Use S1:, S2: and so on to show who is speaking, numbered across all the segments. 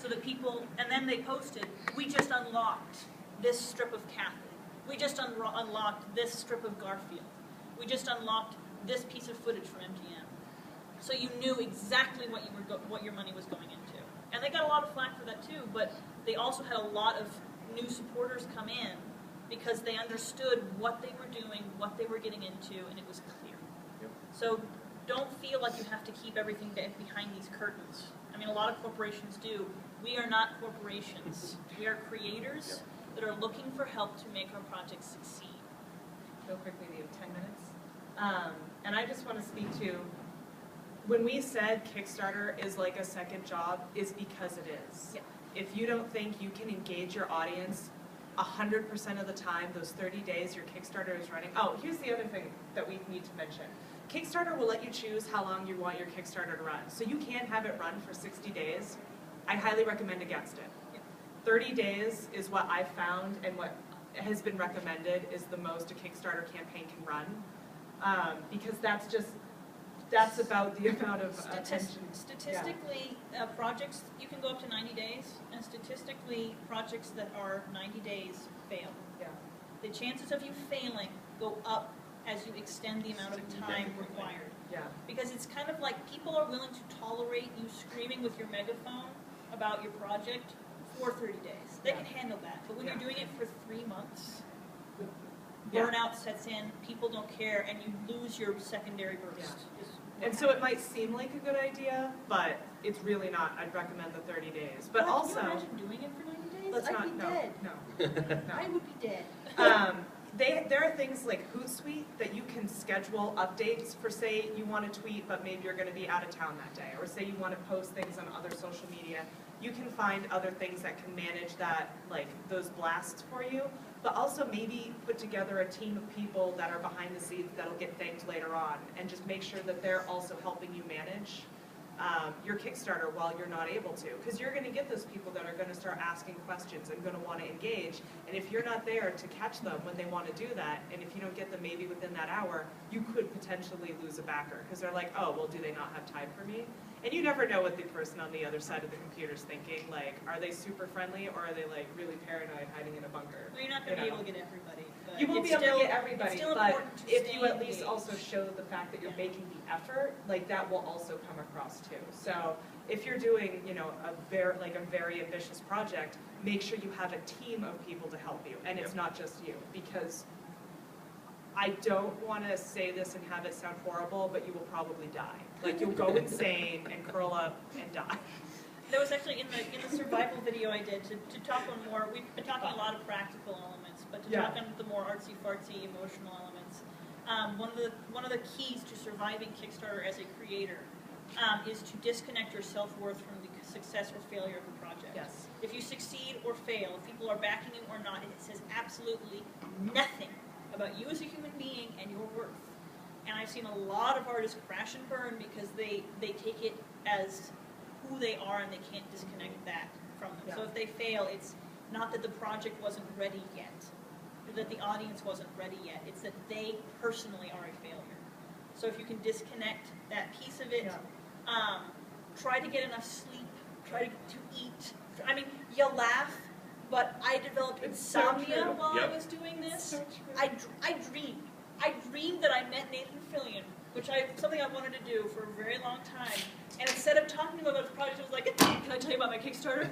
S1: so that people, and then they posted, we just unlocked this strip of Kathy. We just unlocked this strip of Garfield. We just unlocked this piece of footage from MGM. So you knew exactly what your money was going into. And they got a lot of flack for that too, but they also had a lot of new supporters come in because they understood what they were doing, what they were getting into, and it was clear.
S2: Yep.
S1: So don't feel like you have to keep everything behind these curtains. I mean, a lot of corporations do. We are not corporations. We are creators that are looking for help to make our projects succeed.
S3: Real quickly, we have 10 minutes. And I just want to speak to, when we said Kickstarter is like a second job, is because it is.
S1: Yeah.
S3: If you don't think you can engage your audience 100% of the time, those 30 days your Kickstarter is running. Oh, here's the other thing that we need to mention. Kickstarter will let you choose how long you want your Kickstarter to run. So you can have it run for 60 days. I highly recommend against it. 30 days is what I've found, and what has been recommended is the most a Kickstarter campaign can run. Because that's about the amount of attention.
S1: Statistically, projects, you can go up to 90 days, and statistically, projects that are 90 days fail.
S3: Yeah.
S1: The chances of you failing go up as you extend the amount of time required.
S3: Yeah.
S1: Because it's kind of like people are willing to tolerate you screaming with your megaphone about your project for 30 days. They can handle that. But when you're doing it for 3 months, burnout sets in, people don't care, and you lose your secondary burst.
S3: And so it might seem like a good idea, but it's really not. I'd recommend the 30 days. But also,
S1: can you imagine doing it for 90 days?
S3: let's
S1: I'd
S3: not,
S1: be dead.
S3: No.
S1: I would be dead.
S3: There are things like Hootsuite that you can schedule updates for, say you want to tweet, but maybe you're going to be out of town that day, or say you want to post things on other social media. You can find other things that can manage that, like those blasts for you, but also maybe put together a team of people that are behind the scenes that'll get thanked later on, and just make sure that they're also helping you manage your Kickstarter while you're not able to. Because you're going to get those people that are going to start asking questions and going to want to engage, and if you're not there to catch them when they want to do that, and if you don't get them maybe within that hour, you could potentially lose a backer, because they're like, oh, well, do they not have time for me? And you never know what the person on the other side of the computer is thinking. Like, are they super friendly, or are they like really paranoid hiding in a bunker?
S1: Well, you're not going to be able to get everybody. But
S3: you won't be able to get everybody, but if you at least
S1: engaged.
S3: also show the fact that you're making the effort, like that will also come across too. So if you're doing, you know, a very ambitious project, make sure you have a team of people to help you, and it's not just you, because I don't want to say this and have it sound horrible, but you will probably die. Like, you'll go insane and curl up and die.
S1: There was actually in the survival video I did to talk on more. We've been talking a lot of practical elements, but to talk on the more artsy fartsy emotional elements. One of the keys to surviving Kickstarter as a creator is to disconnect your self-worth from the success or failure of the project.
S3: Yes.
S1: If you succeed or fail, if people are backing you or not, it says absolutely nothing about you as a human being and your worth. And I've seen a lot of artists crash and burn because they take it as who they are and they can't disconnect that from them.
S3: Yeah.
S1: So if they fail, it's not that the project wasn't ready yet, or that the audience wasn't ready yet. It's that they personally are a failure. So if you can disconnect that piece of it, try to get enough sleep, try to eat. I mean, you laugh, but I developed insomnia while I was doing this.
S3: So
S1: I dreamed that I met Nathan Fillion, which something I wanted to do for a very long time. And instead of talking to him about the project, I was like, can I tell you about my Kickstarter?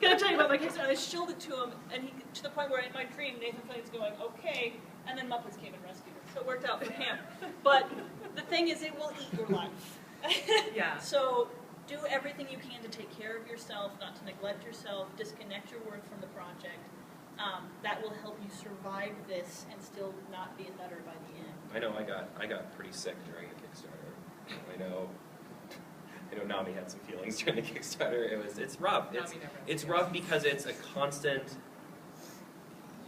S1: Can I tell you about my Kickstarter? And I shilled it to him, and to the point where in my dream, Nathan Fillion's going, okay, and then Muppets came and rescued him. So it worked out for him. But the thing is, it will eat your life.
S3: Yeah.
S1: So do everything you can to take care of yourself, not to neglect yourself, disconnect your worth from the project. That will help you survive this and still not be a nutter by the end.
S2: I know I got pretty sick during the Kickstarter. I know Nami had some feelings during the Kickstarter. It's rough. It's rough because it's a constant.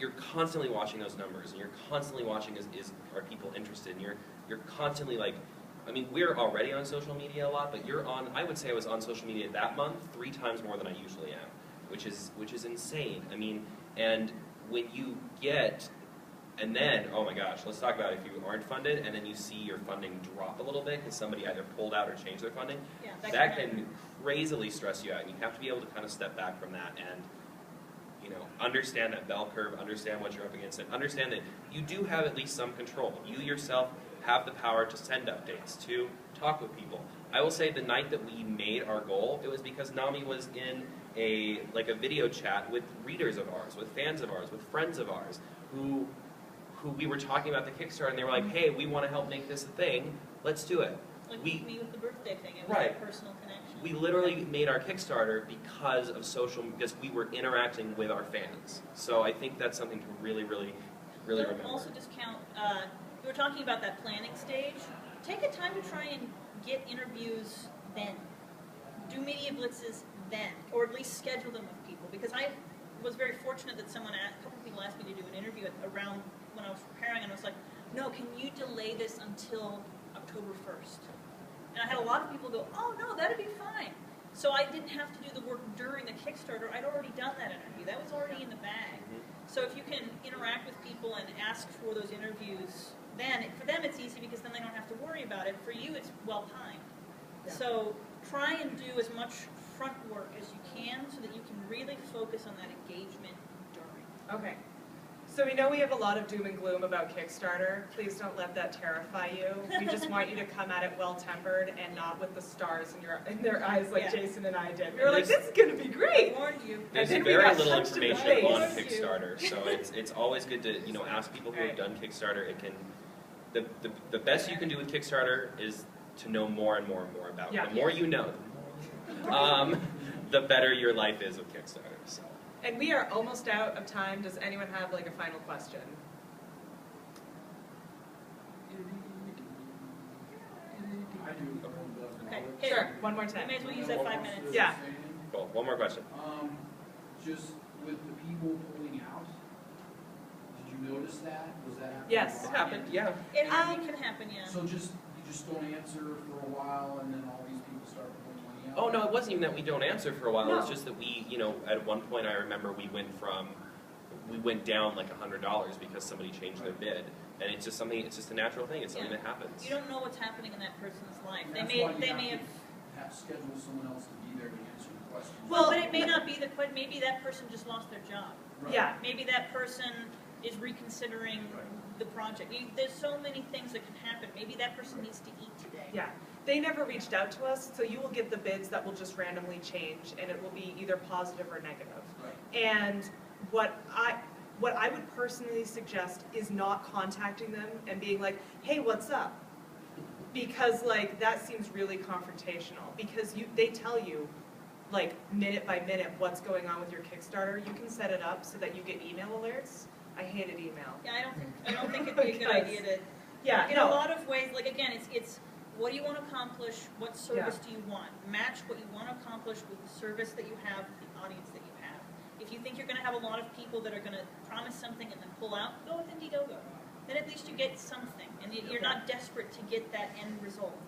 S2: You're constantly watching those numbers, and you're constantly watching are people interested, and you're constantly like, I mean, we're already on social media a lot, but I would say I was on social media that month 3 times more than I usually am, which is insane. I mean, and when you get And then, oh my gosh, let's talk about if you aren't funded and then you see your funding drop a little bit because somebody either pulled out or changed their funding.
S1: Yeah,
S2: that can crazily stress you out, and you have to be able to kind of step back from that and, you know, understand that bell curve, understand what you're up against, and understand that you do have at least some control. You yourself have the power to send updates, to talk with people. I will say the night that we made our goal, it was because Nami was in a video chat with readers of ours, with fans of ours, with friends of ours, who we were talking about the Kickstarter, and they were like, hey, we want to help make this a thing, let's do it.
S1: Like me with the birthday thing, it was
S2: Right.
S1: a personal connection.
S2: We literally made our Kickstarter because of because we were interacting with our fans. So I think that's something to really remember.
S1: Don't also discount, you were talking about that planning stage. Take a time to try and get interviews then. Do media blitzes then, or at least schedule them with people. Because I was very fortunate that a couple people asked me to do an interview around when I was preparing, and I was like, no, can you delay this until October 1st? And I had a lot of people go, oh no, that'd be fine. So I didn't have to do the work during the Kickstarter. I'd already done that interview. That was already in the bag. So if you can interact with people and ask for those interviews, then for them it's easy because then they don't have to worry about it. For you, it's well timed.
S3: Yeah.
S1: So try and do as much front work as you can so that you can really focus on that engagement during.
S3: Okay. So we know we have a lot of doom and gloom about Kickstarter. Please don't let that terrify you. We just want you to come at it well-tempered and not with the stars in their eyes like Jason and I did. We were like, this is going to be great.
S1: I warned you.
S2: There's
S3: And then we
S2: very
S3: got
S2: little
S3: punched in the
S2: information on
S3: face.
S2: Kickstarter, so it's always good to ask people who have done Kickstarter. It can the best you can do with Kickstarter is to know more and more and more about it.
S3: Yeah.
S2: The more you know, the better your life is with Kickstarter. So.
S3: And we are almost out of time. Does anyone have like a final question?
S4: I do.
S1: Okay, hit
S3: Sure,
S1: it.
S3: one more
S1: We
S3: time.
S1: may as well use that 5 minutes.
S3: Yeah.
S2: Cool. One more question.
S4: Just with the people pulling out, did you notice that? Was that happening?
S3: Yes,
S4: a
S3: it
S4: lot?
S2: Happened. Yeah.
S1: It can happen, yeah.
S4: So you just don't answer for a while, and then all these people start pulling money out?
S2: Oh no, it wasn't even that we don't answer for a while.
S3: No.
S2: It's just that we, at one point I remember we went down like $100 because somebody changed their bid, and it's just something. It's just a natural thing. It's something that happens.
S1: You don't know what's happening in that person's life.
S4: That's
S1: They
S4: why you
S1: may have.
S4: have to schedule someone else to be there to answer the questions.
S1: Well, but it may not be maybe that person just lost their job.
S4: Right.
S3: Yeah.
S1: Maybe that person is reconsidering the project. There's so many things that can happen. Maybe that person needs to eat today.
S3: Yeah. They never reached out to us, so you will get the bids that will just randomly change, and it will be either positive or negative.
S4: Right.
S3: And what I would personally suggest is not contacting them and being like, hey, what's up? Because like that seems really confrontational, because they tell you like minute by minute what's going on with your Kickstarter. You can set it up so that you get email alerts. I hated email.
S1: Yeah, I don't think it'd be a good idea to.
S3: Yeah,
S1: In a lot of ways, like again, it's what do you want to accomplish? What service do you want? Match what you want to accomplish with the service that you have, with the audience that you have. If you think you're going to have a lot of people that are going to promise something and then pull out, go with Indiegogo. Then at least you get something, and you're not desperate to get that end result.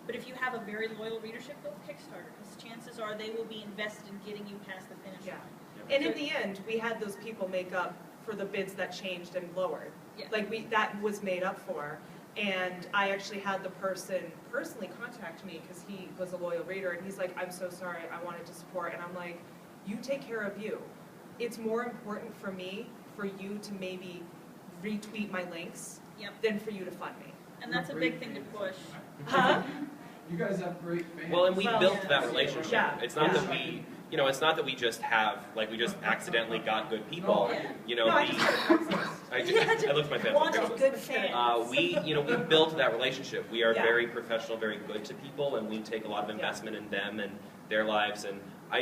S1: But if you have a very loyal readership, go with Kickstarter, because chances are they will be invested in getting you past the finish
S3: Yeah.
S1: line.
S3: And in the end, we had those people make up for the bids that changed and lowered.
S1: Yeah.
S3: Like that was made up for. And I actually had the person personally contact me because he was a loyal reader, and he's like, I'm so sorry, I wanted to support. And I'm like, you take care of you. It's more important for me for you to maybe retweet my links than for you to fund me.
S1: And that's a big thing to push.
S3: Huh?
S4: You guys have great fans.
S2: Well, and we
S3: Well,
S2: built
S1: yeah.
S2: that relationship.
S3: Yeah.
S2: It's not that we, it's not that we just have, like, we just accidentally got good people.
S1: Yeah.
S3: No, I just got
S2: I looked at my fans.
S1: Wanted good fans.
S2: We built that relationship. We are
S3: Yeah.
S2: very professional, very good to people, and we take a lot of investment in them and their lives. And I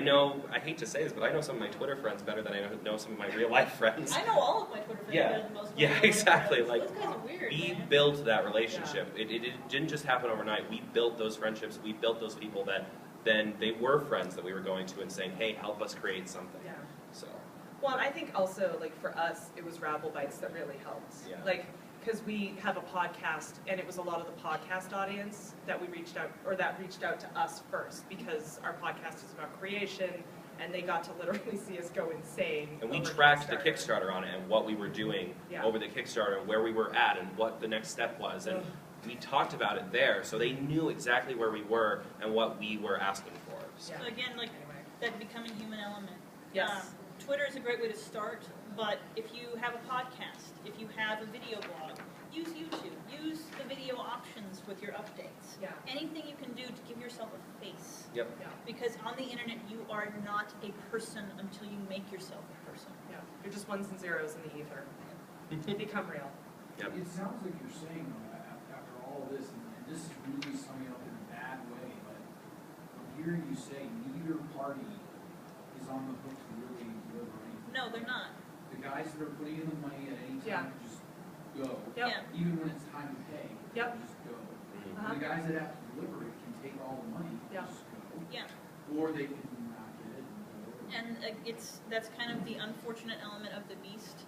S2: hate to say this, but I know some of my Twitter friends better than I know some of my real life friends.
S1: I know all of my Twitter friends better than most of my
S2: Yeah,
S1: real life
S2: exactly.
S1: friends.
S2: Like,
S1: Those guys are weird,
S2: we
S1: man.
S2: built that relationship. It didn't just happen overnight. We built those friendships. We built those people that then they were friends that we were going to and saying, hey, help us create something.
S3: Yeah.
S2: So.
S3: Well, and I think also, like, for us, it was Rabble Bites that really helped.
S2: Yeah.
S3: Like, because we have a podcast, and it was a lot of the podcast audience that we reached out, or that reached out to us first, because our podcast is about creation, and they got to literally see us go insane.
S2: And we
S3: over
S2: tracked the Kickstarter on it and what we were doing
S3: Yeah.
S2: over the Kickstarter, where we were at, and what the next step was. And we talked about it there, so they knew exactly where we were and what we were asking for. So.
S3: Yeah.
S1: So again, like
S3: Anyway.
S1: that becoming human element.
S3: Yes.
S1: Twitter is a great way to start, but if you have a podcast, if you have a video blog, use YouTube. Use the video options with your updates.
S3: Yeah.
S1: Anything you can do to give yourself a face.
S2: Yep.
S3: Yeah.
S1: Because on the internet, you are not a person until you make yourself a person.
S3: Yeah. You're just ones and zeros in the ether. You become real.
S2: Yep.
S4: It sounds like you're saying, though, after all of this, and this is really summing up in a bad way, but I'm hearing you say neither party is on the hook to really deliver anything.
S1: No, they're not.
S4: The guys that are putting in the money at any
S3: Yeah.
S4: time can just go.
S3: Yep.
S1: Yeah.
S4: Even when it's time to pay,
S3: Yep.
S4: they just go.
S3: Uh-huh.
S4: The guys that have to deliver it can take all the money,
S3: Yeah.
S4: just go.
S1: Yeah.
S4: Or they can not get it and go.
S1: And that's kind of the unfortunate element of the beast.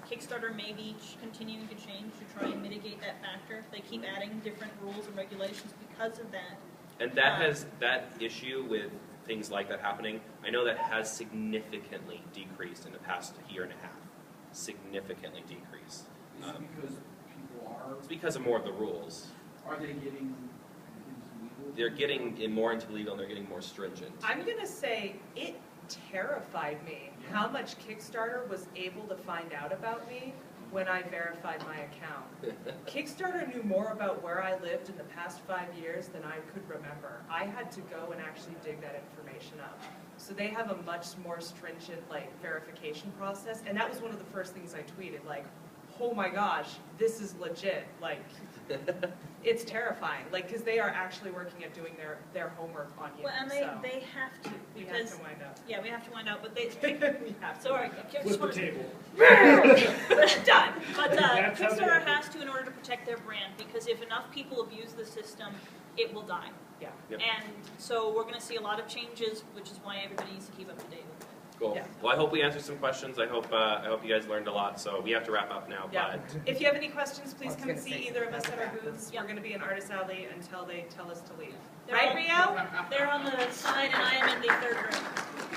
S1: Kickstarter may be continuing to change to try and mitigate that factor. They keep adding different rules and regulations because of that.
S2: And that issue with things like that happening, I know that has significantly decreased in the past year and a half. Significantly decreased.
S4: Is it because people
S2: It's because of more of the rules.
S4: are they getting into legal?
S2: They're getting more into legal and they're getting more stringent.
S3: I'm going to say it terrified me how much Kickstarter was able to find out about me when I verified my account. Kickstarter knew more about where I lived in the past 5 years than I could remember. I had to go and actually dig that information up. So they have a much more stringent verification process, and that was one of the first things I tweeted, oh my gosh, this is legit. It's terrifying, because they are actually working at doing their homework on you.
S1: Well, and
S3: so
S1: they have to
S3: we
S1: because
S3: have to wind up.
S1: yeah, we have to wind out. But they
S3: We have to
S1: sorry,
S3: wind up.
S1: just
S5: Flip the table.
S3: Done.
S1: But
S5: That's how
S1: Kickstarter
S5: they-
S1: has to in order to protect their brand, because if enough people abuse the system, it will die.
S3: Yeah.
S2: Yep.
S1: And so we're going to see a lot of changes, which is why everybody needs to keep up to date with it.
S2: Cool.
S3: Yeah.
S2: Well, I hope we answered some questions. I hope you guys learned a lot. So we have to wrap up now.
S3: Yeah.
S2: But
S3: If you have any questions, please
S6: I was
S3: come and
S6: gonna
S3: see
S6: say,
S3: either of us at our
S6: that's
S3: booths.
S1: Yeah.
S3: We're going to be in Artist Alley until they tell us to leave.
S1: They're
S3: Right,
S1: on-
S3: Rio?
S1: They're on the side, and I am in the third row.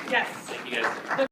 S3: Yes.
S2: thank you guys.